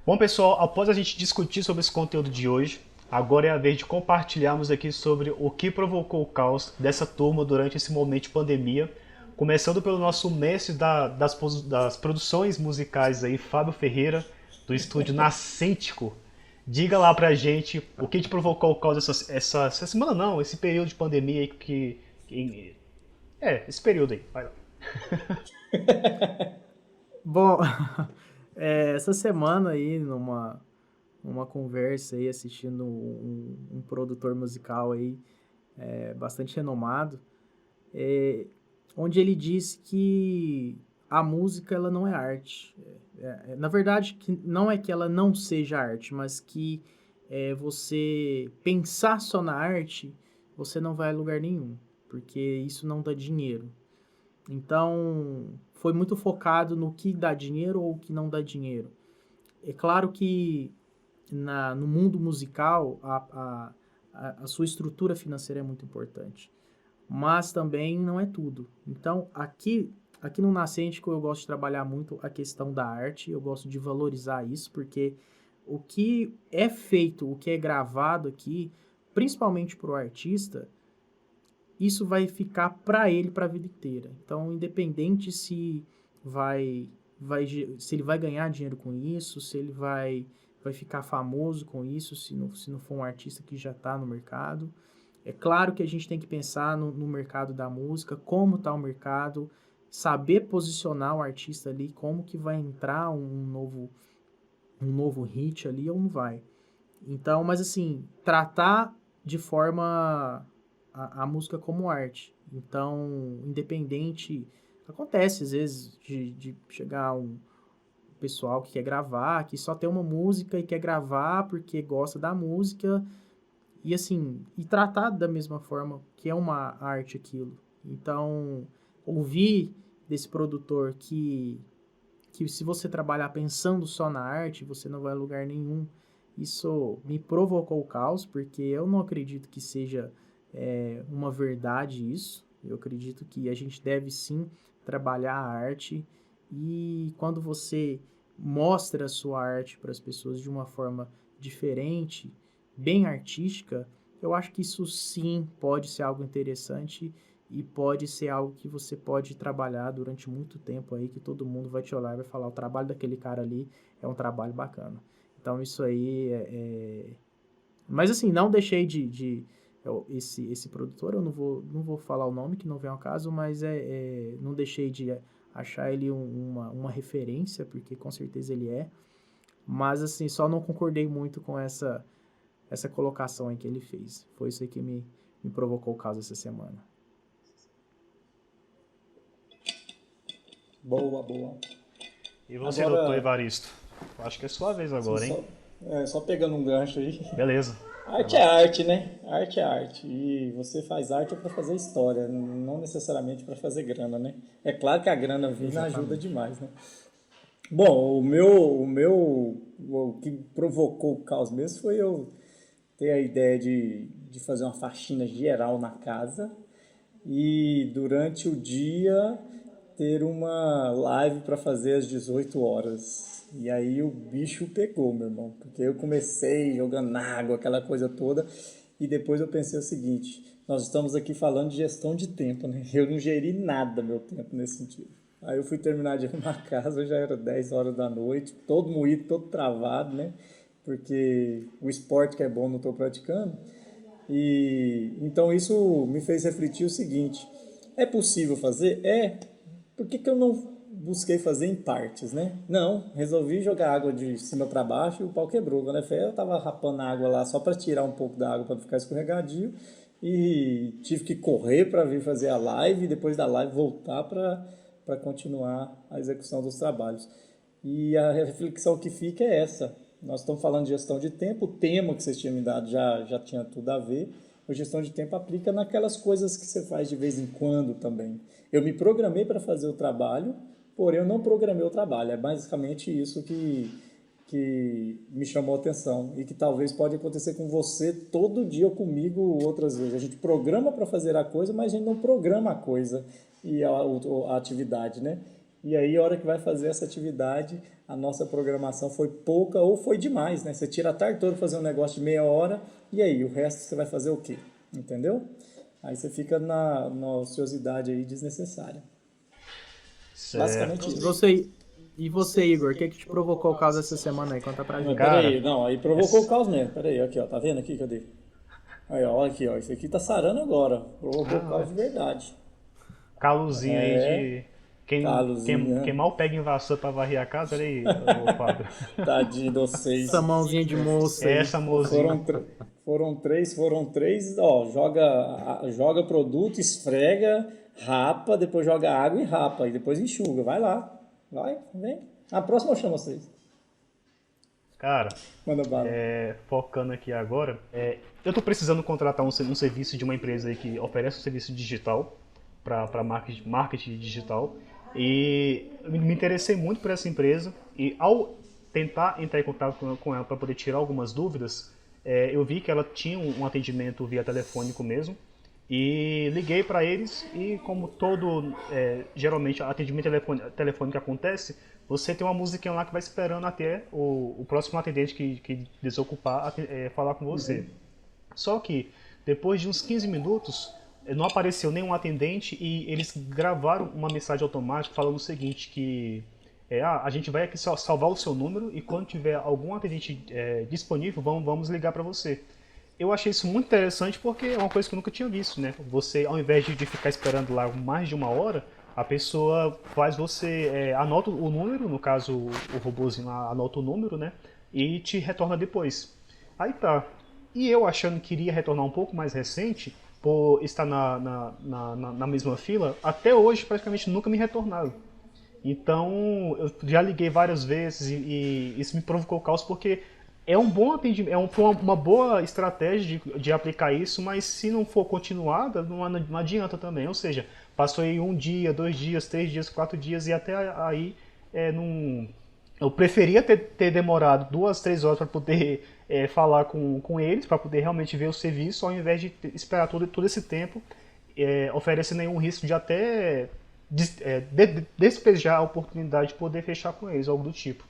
Bom, pessoal, após a gente discutir sobre esse conteúdo de hoje, agora é a vez de compartilharmos aqui sobre o que provocou o caos dessa turma durante esse momento de pandemia, começando pelo nosso mestre das produções musicais aí, Fábio Ferreira, do estúdio Nascentico. Diga lá pra gente o que te provocou o caos essa semana não, esse período de pandemia aí esse período aí, vai lá. Bom, essa semana aí, numa conversa aí, assistindo um produtor musical aí, bastante renomado, onde ele disse que a música ela não é arte. Na verdade, que não é que ela não seja arte, mas que você pensar só na arte, você não vai a lugar nenhum, porque isso não dá dinheiro. Então, foi muito focado no que dá dinheiro ou o que não dá dinheiro. É claro que no mundo musical, a sua estrutura financeira é muito importante, mas também não é tudo. Então, aqui no Nascentico eu gosto de trabalhar muito a questão da arte, eu gosto de valorizar isso, porque o que é feito, o que é gravado aqui, principalmente para o artista, isso vai ficar para ele para a vida inteira. Então, independente se se ele vai ganhar dinheiro com isso, se ele vai ficar famoso com isso, se não for um artista que já está no mercado. É claro que a gente tem que pensar no mercado da música, como está o mercado, saber posicionar o artista ali, como que vai entrar um novo hit ali ou não vai. Então, mas assim, tratar de forma a música como arte. Então, independente, acontece às vezes de chegar um pessoal que quer gravar, que só tem uma música e quer gravar porque gosta da música, e assim, e tratar da mesma forma que é uma arte aquilo. Então, ouvir desse produtor que se você trabalhar pensando só na arte, você não vai a lugar nenhum. Isso me provocou o caos, porque eu não acredito que seja uma verdade isso. Eu acredito que a gente deve sim trabalhar a arte, e quando você mostra a sua arte para as pessoas de uma forma diferente, bem artística, eu acho que isso sim pode ser algo interessante e pode ser algo que você pode trabalhar durante muito tempo aí, que todo mundo vai te olhar e vai falar, o trabalho daquele cara ali é um trabalho bacana. Então isso aí Mas assim, não deixei esse produtor, eu não vou falar o nome, que não vem ao caso, mas não deixei de achar ele uma referência, porque com certeza ele é. Mas, assim, só não concordei muito com essa colocação aí que ele fez. Foi isso aí que me provocou o caso essa semana. Boa, boa. E você, Agora, doutor Evaristo? Acho que é sua vez agora, hein? Só pegando um gancho aí. Beleza. Arte é arte, né? Arte é arte. E você faz arte para fazer história, não necessariamente para fazer grana, né? É claro que a grana vindo ajuda demais, né? Bom, o que provocou o caos mesmo foi eu ter a ideia de fazer uma faxina geral na casa e durante o dia ter uma live para fazer às 18 horas. E aí o bicho pegou, meu irmão, porque eu comecei jogando água, aquela coisa toda, e depois eu pensei o seguinte, nós estamos aqui falando de gestão de tempo, né? Eu não geri nada meu tempo nesse sentido. Aí eu fui terminar de arrumar a casa, já era 10 horas da noite, todo moído, todo travado, né? Porque o esporte que é bom não estou praticando. E então isso me fez refletir o seguinte, é possível fazer? É. Por que eu não busquei fazer em partes, né? Não, resolvi jogar água de cima para baixo e o pau quebrou. Quando eu tava rapando a água lá só para tirar um pouco da água para não ficar escorregadio e tive que correr para vir fazer a live e depois da live voltar para continuar a execução dos trabalhos. E a reflexão que fica é essa. Nós estamos falando de gestão de tempo, o tema que vocês tinham me dado já tinha tudo a ver. A gestão de tempo aplica naquelas coisas que você faz de vez em quando também. Eu me programei para fazer o trabalho, porém eu não programei o trabalho. É basicamente isso que me chamou a atenção e que talvez pode acontecer com você todo dia ou comigo outras vezes. A gente programa para fazer a coisa, mas a gente não programa a coisa e a atividade, né? E aí, a hora que vai fazer essa atividade, a nossa programação foi pouca ou foi demais, né? Você tira a tarde toda para fazer um negócio de meia hora e aí, o resto você vai fazer o quê? Entendeu? Aí você fica na ociosidade aí desnecessária. Certo. Basicamente isso. E você, Igor, o que te provocou o caos essa semana aí? Conta pra gente. Peraí, não, aí provocou o caos mesmo. Peraí, aqui, ó, tá vendo aqui? Cadê? Aí, ó, aqui, ó, isso aqui tá sarando agora. Provocou o caos de verdade. Calozinho aí de... Quem mal pega em vassoura pra varrer a casa, olha aí, ô Fábio. Tadinho de vocês. Essa mãozinha de moça aí. Essa mãozinha. Foram três, ó, joga produto, esfrega, rapa, depois joga água e rapa, e depois enxuga. Vai lá, vem. A próxima eu chamo vocês. Cara, manda bala. Focando aqui agora, eu tô precisando contratar um serviço de uma empresa aí que oferece um serviço digital para marketing digital. E me interessei muito por essa empresa e ao tentar entrar em contato com ela para poder tirar algumas dúvidas, eu vi que ela tinha um atendimento via telefônico mesmo e liguei para eles e como geralmente atendimento telefônico acontece, você tem uma musiquinha lá que vai esperando até o próximo atendente que desocupar falar com você. Só que depois de uns 15 minutos não apareceu nenhum atendente e eles gravaram uma mensagem automática falando o seguinte, que a gente vai aqui salvar o seu número e quando tiver algum atendente disponível, vamos ligar para você. Eu achei isso muito interessante porque é uma coisa que eu nunca tinha visto, né? Você, ao invés de ficar esperando lá mais de uma hora, a pessoa anota o número, no caso o robozinho lá anota o número, né? E te retorna depois. Aí tá. E eu achando que iria retornar um pouco mais recente, por estar na mesma fila, até hoje praticamente nunca me retornaram. Então, eu já liguei várias vezes e isso me provocou caos porque é um bom atendimento, foi uma boa estratégia de aplicar isso, mas se não for continuada, não adianta também. Ou seja, passou aí 1 dia, 2 dias, 3 dias, 4 dias e até aí eu preferia ter demorado 2, 3 horas para poder falar com eles, para poder realmente ver o serviço, ao invés de esperar todo esse tempo, oferecendo nenhum risco de até despejar a oportunidade de poder fechar com eles, algo do tipo.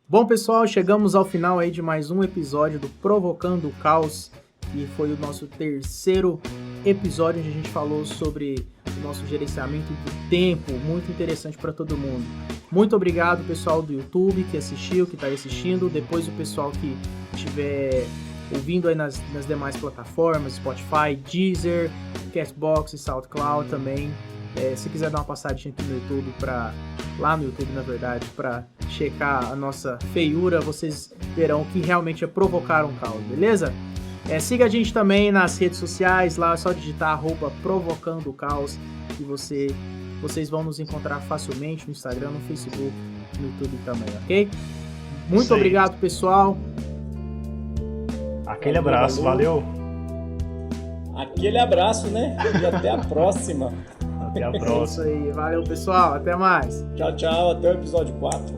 Bom, pessoal, chegamos ao final aí de mais um episódio do Provocando o Caos, que foi o nosso 3º episódio onde a gente falou sobre o nosso gerenciamento do tempo, muito interessante para todo mundo. Muito obrigado, pessoal do YouTube que assistiu, que está assistindo, depois o pessoal que estiver ouvindo aí nas demais plataformas, Spotify, Deezer, Castbox e SoundCloud também. Se quiser dar uma passadinha aqui no YouTube, lá no YouTube, na verdade, para checar a nossa feiura, vocês verão que realmente é provocar um caos, beleza? Siga a gente também nas redes sociais, lá é só digitar @provocandocaos e vocês vão nos encontrar facilmente no Instagram, no Facebook, no YouTube também, ok? Muito obrigado, pessoal. Aquele abraço, valeu. Aquele abraço, né? E até a próxima. Até a próxima. É isso aí, valeu, pessoal, até mais. Tchau, tchau, até o episódio 4.